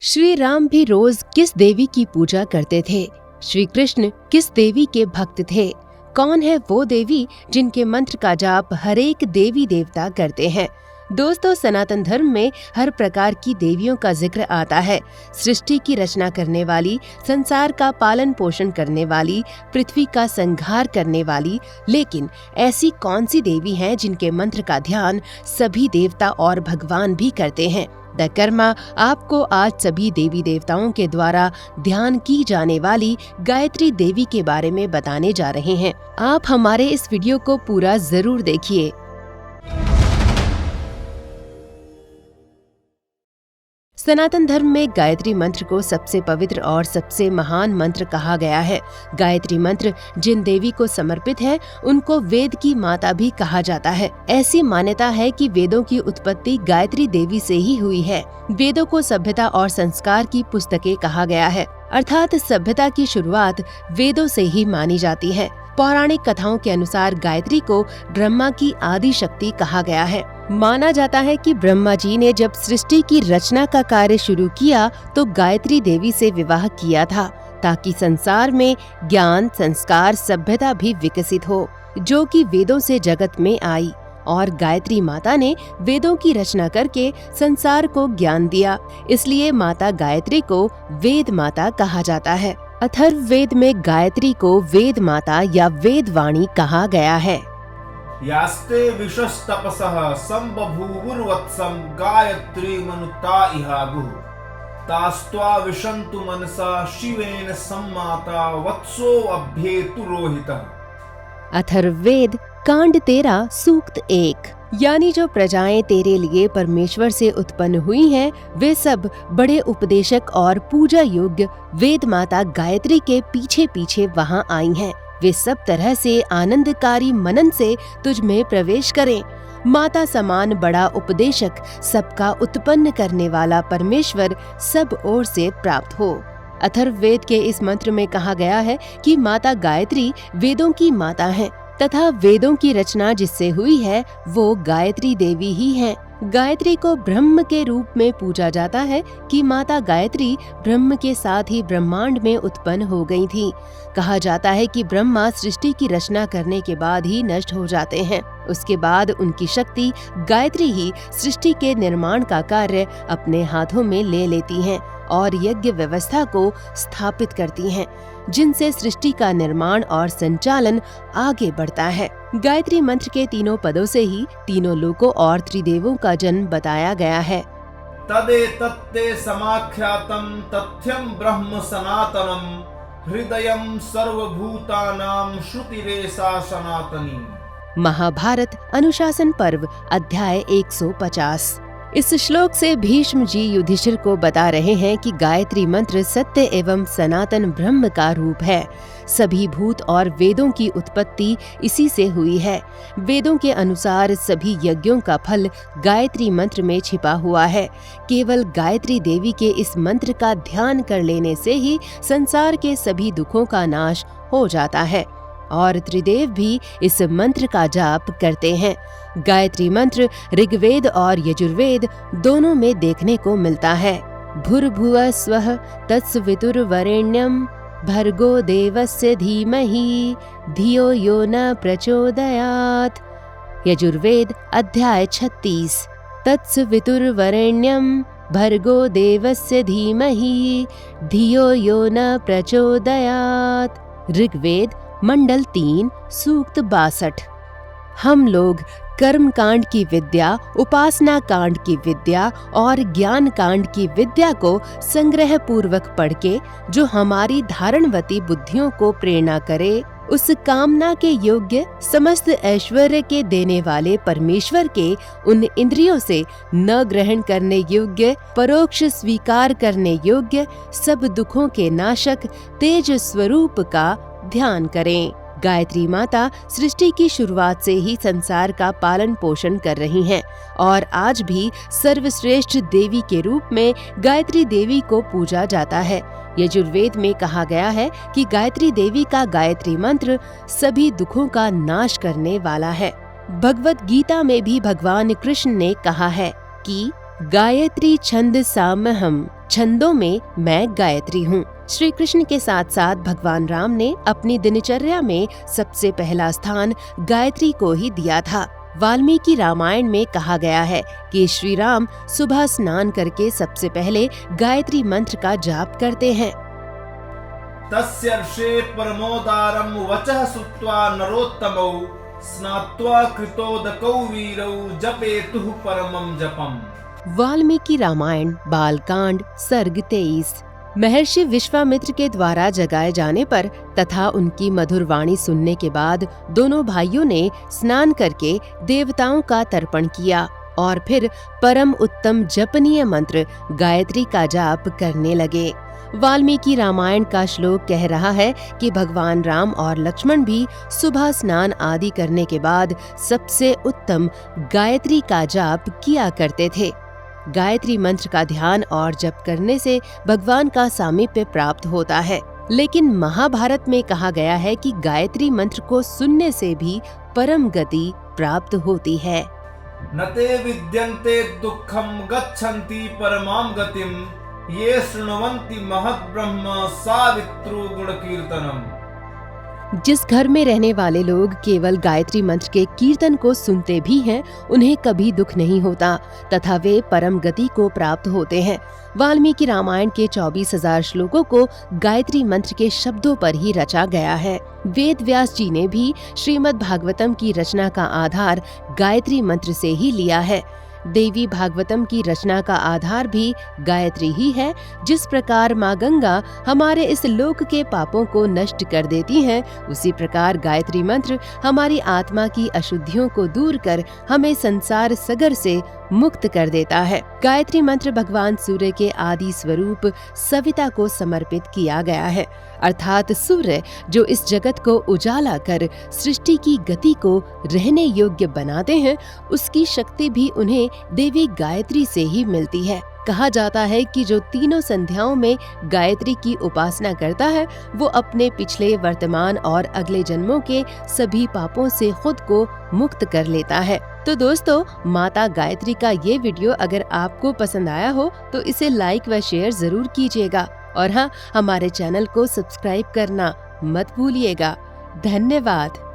श्री राम भी रोज किस देवी की पूजा करते थे? श्री कृष्ण किस देवी के भक्त थे? कौन है वो देवी जिनके मंत्र का जाप हर एक देवी देवता करते हैं? दोस्तों, सनातन धर्म में हर प्रकार की देवियों का जिक्र आता है। सृष्टि की रचना करने वाली, संसार का पालन पोषण करने वाली, पृथ्वी का संहार करने वाली, लेकिन ऐसी कौन सी देवी हैं जिनके मंत्र का ध्यान सभी देवता और भगवान भी करते हैं? द कर्मा आपको आज सभी देवी देवताओं के द्वारा ध्यान की जाने वाली गायत्री देवी के बारे में बताने जा रहे हैं। आप हमारे इस वीडियो को पूरा जरूर देखिए। सनातन धर्म में गायत्री मंत्र को सबसे पवित्र और सबसे महान मंत्र कहा गया है। गायत्री मंत्र जिन देवी को समर्पित है, उनको वेद की माता भी कहा जाता है। ऐसी मान्यता है कि वेदों की उत्पत्ति गायत्री देवी से ही हुई है। वेदों को सभ्यता और संस्कार की पुस्तकें कहा गया है, अर्थात सभ्यता की शुरुआत वेदों से ही मानी जाती है। पौराणिक कथाओं के अनुसार गायत्री को ब्रह्मा की आदि शक्ति कहा गया है। माना जाता है कि ब्रह्मा जी ने जब सृष्टि की रचना का कार्य शुरू किया तो गायत्री देवी से विवाह किया था, ताकि संसार में ज्ञान, संस्कार, सभ्यता भी विकसित हो, जो कि वेदों से जगत में आई। और गायत्री माता ने वेदों की रचना करके संसार को ज्ञान दिया, इसलिए माता गायत्री को वेद माता कहा जाता है। अथर्ववेद में गायत्री को वेद माता या वेद वाणी कहा गया है। यास्ते विश्वस्तपसः संबभूवुर्वत्सं गायत्री मनुता इहागुः तास्त्वा विशन्तु मनसा शिवेन सम्माता वत्सो अभ्येतु रोहितः। अथर्ववेद कांड 13 सूक्त 1। यानी जो प्रजाएं तेरे लिए परमेश्वर से उत्पन्न हुई हैं, वे सब बड़े उपदेशक और पूजा योग्य वेद माता गायत्री के पीछे पीछे वहां आई हैं। वे सब तरह से आनंदकारी मनन से तुझ में प्रवेश करें। माता समान बड़ा उपदेशक, सबका उत्पन्न करने वाला परमेश्वर सब ओर से प्राप्त हो। अथर्ववेद के इस मंत्र में कहा गया है कि माता गायत्री वेदों की माता है तथा वेदों की रचना जिससे हुई है वो गायत्री देवी ही है। गायत्री को ब्रह्म के रूप में पूजा जाता है कि माता गायत्री ब्रह्म के साथ ही ब्रह्मांड में उत्पन्न हो गई थी। कहा जाता है कि ब्रह्मा सृष्टि की रचना करने के बाद ही नष्ट हो जाते हैं। उसके बाद उनकी शक्ति गायत्री ही सृष्टि के निर्माण का कार्य अपने हाथों में ले लेती हैं और यज्ञ व्यवस्था को स्थापित करती हैं, जिनसे सृष्टि का निर्माण और संचालन आगे बढ़ता है। गायत्री मंत्र के तीनों पदों से ही तीनों लोकों और त्रिदेवों का जन्म बताया गया है। तदेतत्ते समाख्यातं तथ्यं ब्रह्म सनातनं हृदयं सर्वभूतानां श्रुतिरेषा सनातनी। महाभारत अनुशासन पर्व अध्याय 150। इस श्लोक से भीष्म जी युधिष्ठिर को बता रहे हैं कि गायत्री मंत्र सत्य एवं सनातन ब्रह्म का रूप है। सभी भूत और वेदों की उत्पत्ति इसी से हुई है। वेदों के अनुसार सभी यज्ञों का फल गायत्री मंत्र में छिपा हुआ है। केवल गायत्री देवी के इस मंत्र का ध्यान कर लेने से ही संसार के सभी दुखों का नाश हो जाता है और त्रिदेव भी इस मंत्र का जाप करते हैं। गायत्री मंत्र ऋग्वेद और यजुर्वेद दोनों में देखने को मिलता है। भूर्भुवः स्वः तत्सवितुर्वरेण्यं भर्गो देवस्य धीमहि धियो यो न प्रचोदयात्। यजुर्वेद अध्याय 36। तत्सवितुर्वरेण्यं भर्गो देवस्य धीमहि धियो यो न प्रचोदयात्। ऋग्वेद मंडल 3 सूक्त 62। हम लोग कर्म कांड की विद्या, उपासना कांड की विद्या और ज्ञान कांड की विद्या को संग्रह पूर्वक पढ़ के जो हमारी धारणवती बुद्धियों को प्रेरणा करे, उस कामना के योग्य समस्त ऐश्वर्य के देने वाले परमेश्वर के उन इंद्रियों से न ग्रहण करने योग्य, परोक्ष स्वीकार करने योग्य सब दुखों के नाशक तेज स्वरूप का ध्यान करें। गायत्री माता सृष्टि की शुरुआत से ही संसार का पालन पोषण कर रही हैं और आज भी सर्वश्रेष्ठ देवी के रूप में गायत्री देवी को पूजा जाता है। यजुर्वेद में कहा गया है कि गायत्री देवी का गायत्री मंत्र सभी दुखों का नाश करने वाला है। भगवत गीता में भी भगवान कृष्ण ने कहा है कि गायत्री छंद सामहम छंदों में मैं गायत्री हूँ। श्री कृष्ण के साथ साथ भगवान राम ने अपनी दिनचर्या में सबसे पहला स्थान गायत्री को ही दिया था। वाल्मीकि रामायण में कहा गया है कि श्री राम सुबह स्नान करके सबसे पहले गायत्री मंत्र का जाप करते हैं। तस्यर्षे परमोदारं वचः श्रुत्वा नरोत्तमौ स्नात्वा कृतोदकौ वीरौ जपेतुः परमं जपम्। वाल्मीकि रामायण बालकांड सर्ग 23। महर्षि विश्वामित्र के द्वारा जगाए जाने पर तथा उनकी मधुर वाणी सुनने के बाद दोनों भाइयों ने स्नान करके देवताओं का तर्पण किया और फिर परम उत्तम जपनीय मंत्र गायत्री का जाप करने लगे। वाल्मीकि रामायण का श्लोक कह रहा है कि भगवान राम और लक्ष्मण भी सुबह स्नान आदि करने के बाद सबसे उत्तम गायत्री का जाप किया करते थे। गायत्री मंत्र का ध्यान और जप करने से भगवान का सामीप्य प्राप्त होता है, लेकिन महाभारत में कहा गया है कि गायत्री मंत्र को सुनने से भी परम गति प्राप्त होती है। नते विद्यन्ते दुःखं गच्छन्ति परमां गतिं ये शृण्वन्ति महद्ब्रह्म सावित्रु गुणकीर्तनम्। जिस घर में रहने वाले लोग केवल गायत्री मंत्र के कीर्तन को सुनते भी हैं, उन्हें कभी दुख नहीं होता तथा वे परम गति को प्राप्त होते हैं। वाल्मीकि रामायण के 24,000 श्लोकों को गायत्री मंत्र के शब्दों पर ही रचा गया है। वेद व्यास जी ने भी श्रीमद् भागवतम की रचना का आधार गायत्री मंत्र से ही लिया है। देवी भागवतम की रचना का आधार भी गायत्री ही है। जिस प्रकार माँ गंगा हमारे इस लोक के पापों को नष्ट कर देती हैं, उसी प्रकार गायत्री मंत्र हमारी आत्मा की अशुद्धियों को दूर कर हमें संसार सगर से मुक्त कर देता है। गायत्री मंत्र भगवान सूर्य के आदि स्वरूप सविता को समर्पित किया गया है, अर्थात सूर्य जो इस जगत को उजाला कर सृष्टि की गति को रहने योग्य बनाते हैं, उसकी शक्ति भी उन्हें देवी गायत्री से ही मिलती है। कहा जाता है कि जो तीनों संध्याओं में गायत्री की उपासना करता है, वो अपने पिछले, वर्तमान और अगले जन्मों के सभी पापों से खुद को मुक्त कर लेता है। तो दोस्तों, माता गायत्री का ये वीडियो अगर आपको पसंद आया हो तो इसे लाइक व शेयर जरूर कीजिएगा और हाँ, हमारे चैनल को सब्सक्राइब करना मत भूलिएगा। धन्यवाद।